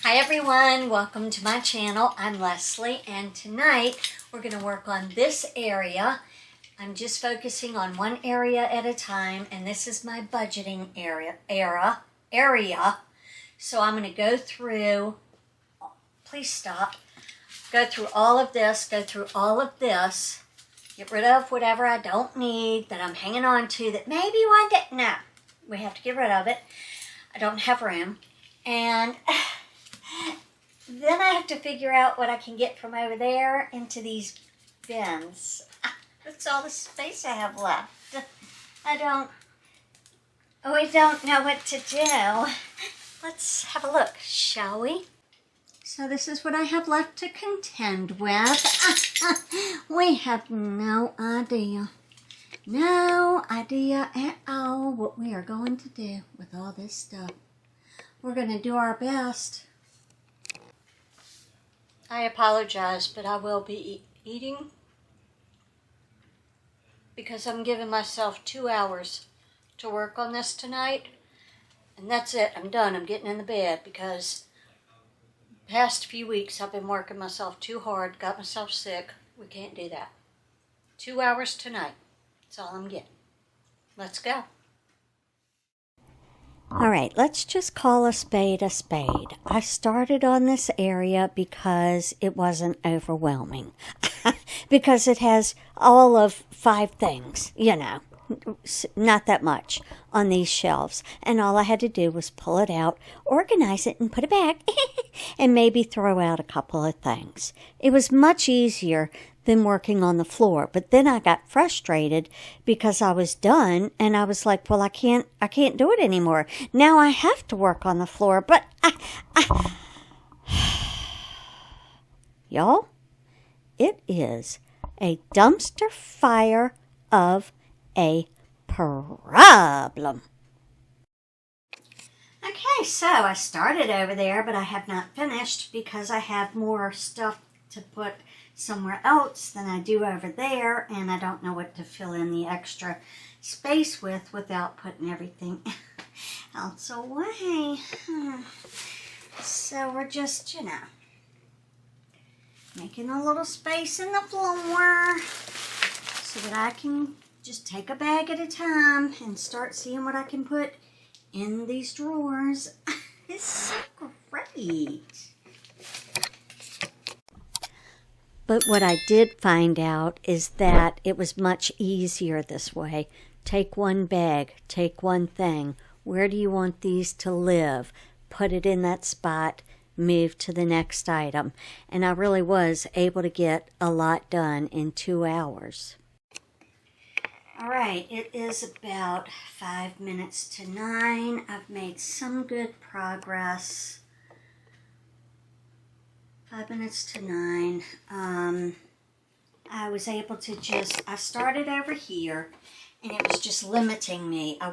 Hi everyone, welcome to my channel. I'm Leslie and tonight we're going to work on this area. I'm just focusing on one area at a time, and this is my budgeting area. So I'm going to go through, please stop, go through all of this, get rid of whatever I don't need that I'm hanging on to that maybe one day, no, we have to get rid of it. I don't have room. And then I have to figure out what I can get from over there into these bins. That's all the space I have left. We don't know what to do. Let's have a look, shall we? So this is what I have left to contend with. We have no idea at all what we are going to do with all this stuff. We're going to do our best. I apologize, but I will be eating because I'm giving myself 2 hours to work on this tonight. And that's it. I'm done. I'm getting in the bed because the past few weeks I've been working myself too hard, got myself sick. We can't do that. 2 hours tonight. That's all I'm getting. Let's go. All right, let's just call a spade a spade. I started on this area because it wasn't overwhelming. Because it has all of 5 things, you know, not that much on these shelves. And all I had to do was pull it out, organize it, and put it back, and maybe throw out a couple of things. It was much easier than working on the floor. But then I got frustrated because I was done and I was like, well, I can't do it anymore. Now I have to work on the floor, but y'all, it is a dumpster fire of a problem. Okay, so I started over there, but I have not finished because I have more stuff to put somewhere else than I do over there, and I don't know what to fill in the extra space with without putting everything else away. So we're just, you know, making a little space in the floor so that I can just take a bag at a time and start seeing what I can put in these drawers. It's so great. But what I did find out is that it was much easier this way. Take one bag, take one thing. Where do you want these to live? Put it in that spot, move to the next item. And I really was able to get a lot done in 2 hours. All right, it is about 5 minutes to 9. I've made some good progress. 5 minutes to 9. I was able to I started over here and it was just limiting me. I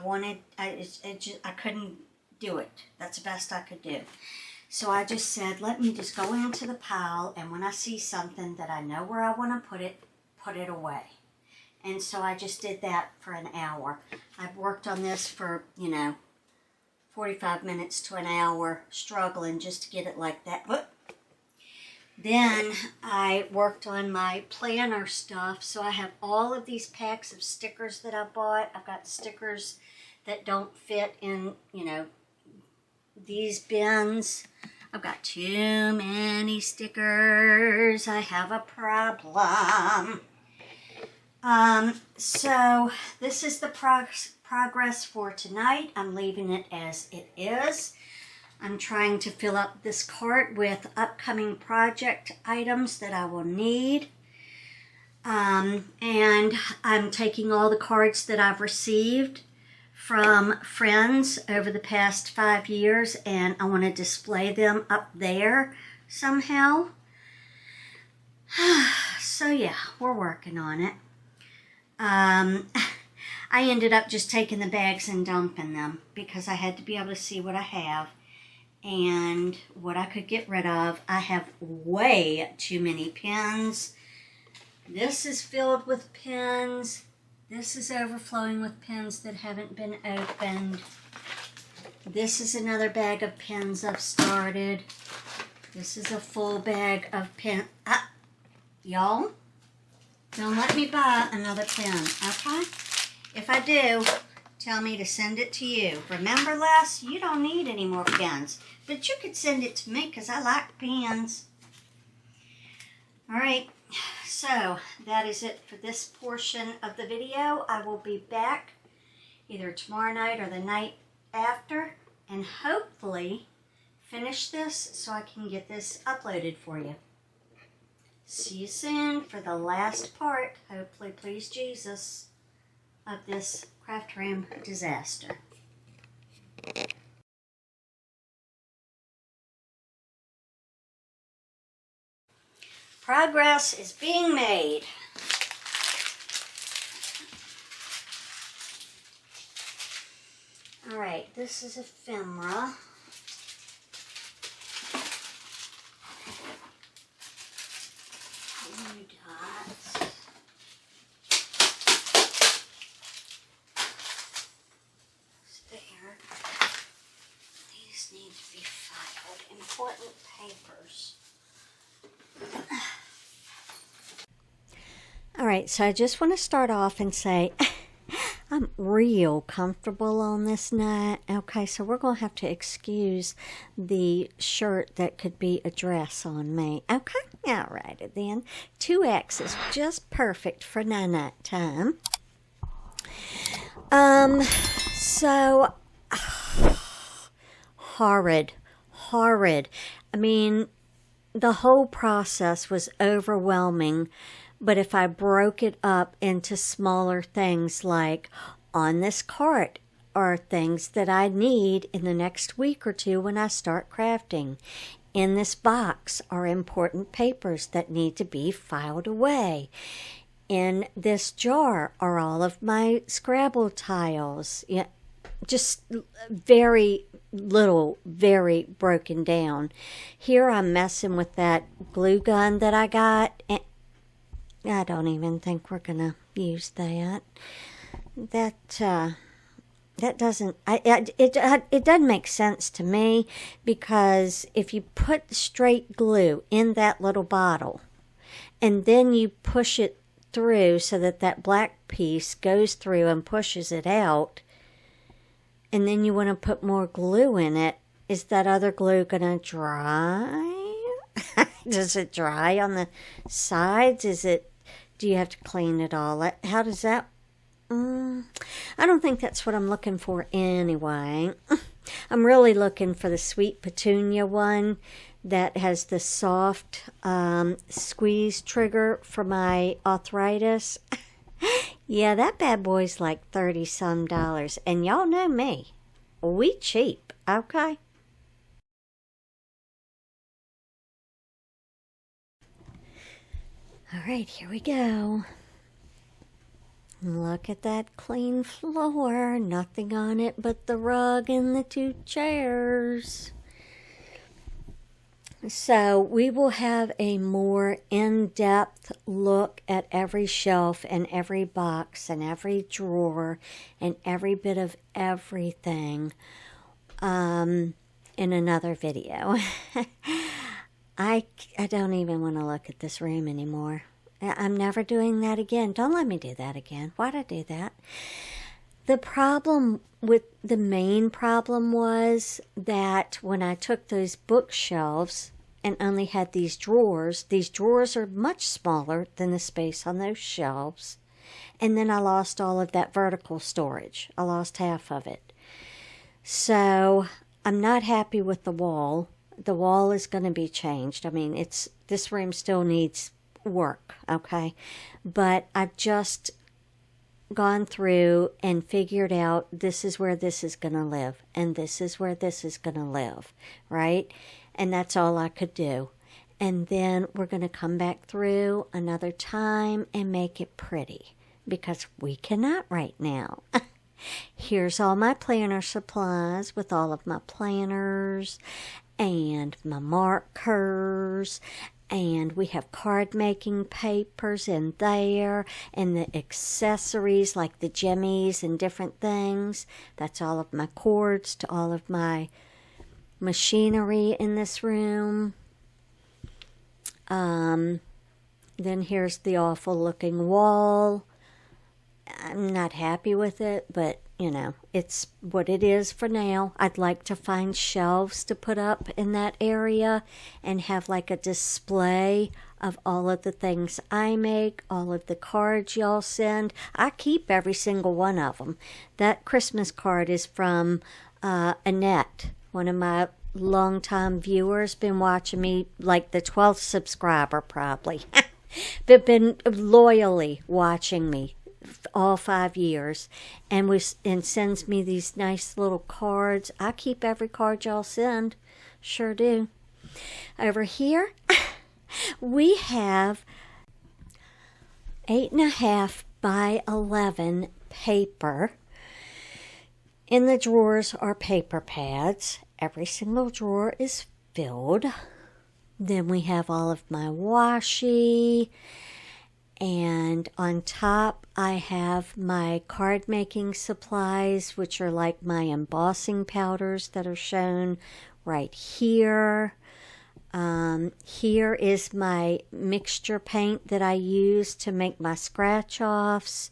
couldn't do it. That's the best I could do. So I just said, let me just go into the pile, and when I see something that I know where I want to put it away. And so I just did that for an hour. I've worked on this for, 45 minutes to an hour, struggling just to get it like that. Then I worked on my planner stuff, so I have all of these packs of stickers that I bought. I've got stickers that don't fit in, these bins. I've got too many stickers. I have a problem. So this is the progress for tonight. I'm leaving it as it is. I'm trying to fill up this cart with upcoming project items that I will need. And I'm taking all the cards that I've received from friends over the past 5 years, and I want to display them up there somehow. So yeah, we're working on it. I ended up just taking the bags and dumping them because I had to be able to see what I have and what I could get rid of. I have way too many pens. This is filled with pens. This is overflowing with pens that haven't been opened. This is another bag of pens I've started. This is a full bag of pen. Y'all, don't let me buy another pen, okay? If I do, tell me to send it to you. Remember, Les, you don't need any more pens. But you could send it to me because I like pens. All right, so that is it for this portion of the video. I will be back either tomorrow night or the night after and hopefully finish this so I can get this uploaded for you. See you soon for the last part, hopefully, please Jesus, of this craft room disaster. Progress is being made. All right, this is ephemera. Blue dots. There. These need to be filed. Important papers. All right, so I just want to start off and say I'm real comfortable on this night. Okay, so we're going to have to excuse the shirt that could be a dress on me. Okay, all right then. 2X is just perfect for night time. So horrid. I mean, the whole process was overwhelming. But if I broke it up into smaller things like on this cart are things that I need in the next week or two when I start crafting. In this box are important papers that need to be filed away. In this jar are all of my Scrabble tiles. Yeah, just very little, very broken down. Here I'm messing with that glue gun that I got. And I don't even think we're gonna use that. That doesn't. It doesn't make sense to me, because if you put straight glue in that little bottle, and then you push it through so that that black piece goes through and pushes it out, and then you want to put more glue in it, is that other glue gonna dry? Does it dry on the sides? Do you have to clean it all? How does that? I don't think that's what I'm looking for anyway. I'm really looking for the sweet petunia one that has the soft squeeze trigger for my arthritis. Yeah, that bad boy's like $30-some, and y'all know me. We cheap, okay? All right, here we go. Look at that clean floor. Nothing on it but the rug and the 2 chairs. So we will have a more in-depth look at every shelf and every box and every drawer and every bit of everything in another video. I don't even want to look at this room anymore. I'm never doing that again. Don't let me do that again. Why'd I do that? The main problem was that when I took those bookshelves and only had these drawers are much smaller than the space on those shelves. And then I lost all of that vertical storage. I lost half of it. So I'm not happy with the wall. The wall is going to be changed. I mean, this room still needs work, okay? But I've just gone through and figured out this is where this is going to live, and this is where this is going to live, right? And that's all I could do. And then we're going to come back through another time and make it pretty, because we cannot right now. Here's all my planner supplies with all of my planners and my markers, and we have card making papers in there, and the accessories like the jimmies and different things. That's all of my cords to all of my machinery in this room. Then here's the awful looking wall. I'm not happy with it, but you know, it's what it is for now. I'd like to find shelves to put up in that area and have like a display of all of the things I make, all of the cards y'all send. I keep every single one of them. That Christmas card is from Annette, one of my longtime viewers, been watching me, like the 12th subscriber probably, but been loyally watching me all 5 years, and sends me these nice little cards. I keep every card y'all send, sure do. Over here, we have 8.5 by 11 paper. In the drawers are paper pads. Every single drawer is filled. Then we have all of my washi. And on top, I have my card making supplies, which are like my embossing powders that are shown right here. Here is my mixture paint that I use to make my scratch-offs.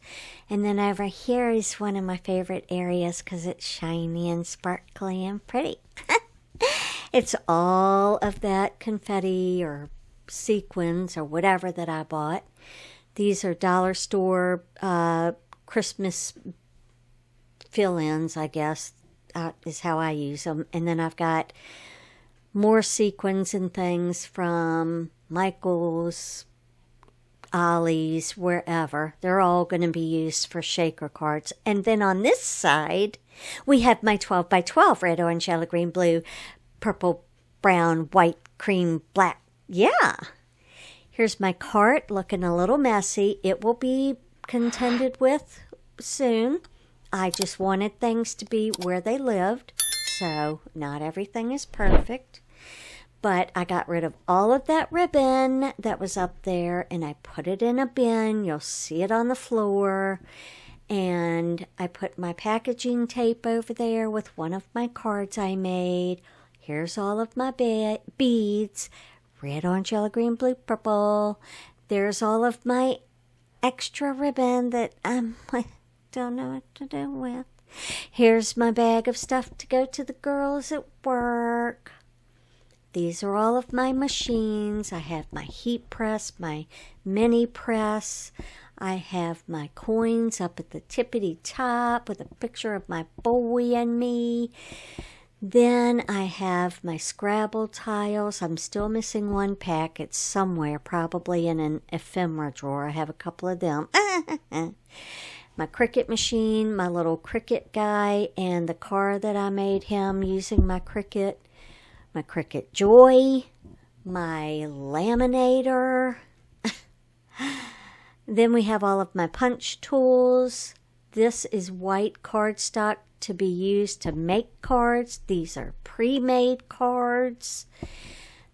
And then over here is one of my favorite areas because it's shiny and sparkly and pretty. It's all of that confetti or sequins or whatever that I bought. These are dollar store Christmas fill-ins, I guess, is how I use them. And then I've got more sequins and things from Michael's, Ollie's, wherever. They're all going to be used for shaker cards. And then on this side, we have my 12 by 12, red, orange, yellow, green, blue, purple, brown, white, cream, black. Yeah. Here's my cart, looking a little messy. It will be contended with soon. I just wanted things to be where they lived, so not everything is perfect. But I got rid of all of that ribbon that was up there, and I put it in a bin. You'll see it on the floor. And I put my packaging tape over there with one of my cards I made. Here's all of my beads. Red, orange, yellow, green, blue, purple. There's all of my extra ribbon that I don't know what to do with. Here's my bag of stuff to go to the girls at work. These are all of my machines. I have my heat press, my mini press. I have my coins up at the tippity top with a picture of my boy and me. Then I have my Scrabble tiles. I'm still missing one pack. It's somewhere, probably in an ephemera drawer. I have a couple of them. My Cricut machine, my little Cricut guy, and the car that I made him using my Cricut Joy, my laminator. Then we have all of my punch tools. This is white cardstock to be used to make cards. These are pre-made cards.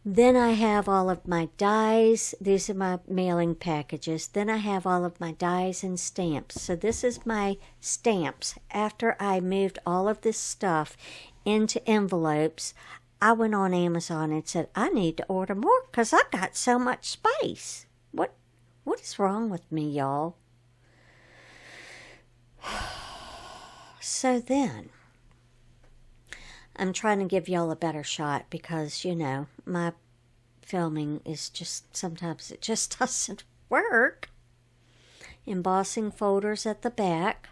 Then I have all of my dies. These are my mailing packages. Then I have all of my dies and stamps. So this is my stamps. After I moved all of this stuff into envelopes, I went on Amazon and said, I need to order more because I got so much space. What is wrong with me, y'all? So then, I'm trying to give y'all a better shot because, you know, my filming is just, sometimes it just doesn't work. Embossing folders at the back.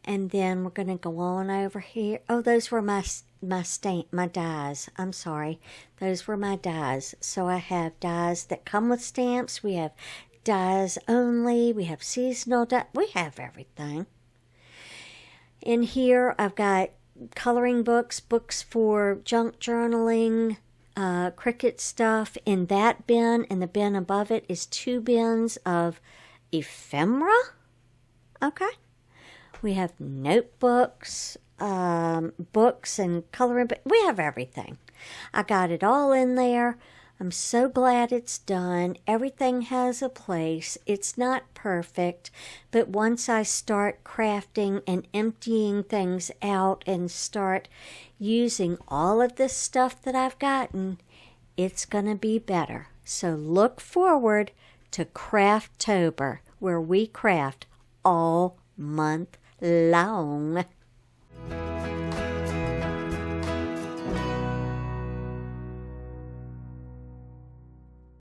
And then we're going to go on over here. Oh, those were my dies. I'm sorry. Those were my dies. So I have dies that come with stamps. We have dies only. We have seasonal dies. We have everything. In here, I've got coloring books, books for junk journaling, Cricut stuff. In that bin, and the bin above it is 2 bins of ephemera. Okay. We have notebooks, books and coloring books. We have everything. I got it all in there. I'm so glad it's done. Everything has a place. It's not perfect, but once I start crafting and emptying things out and start using all of this stuff that I've gotten, it's going to be better. So look forward to Crafttober, where we craft all month long.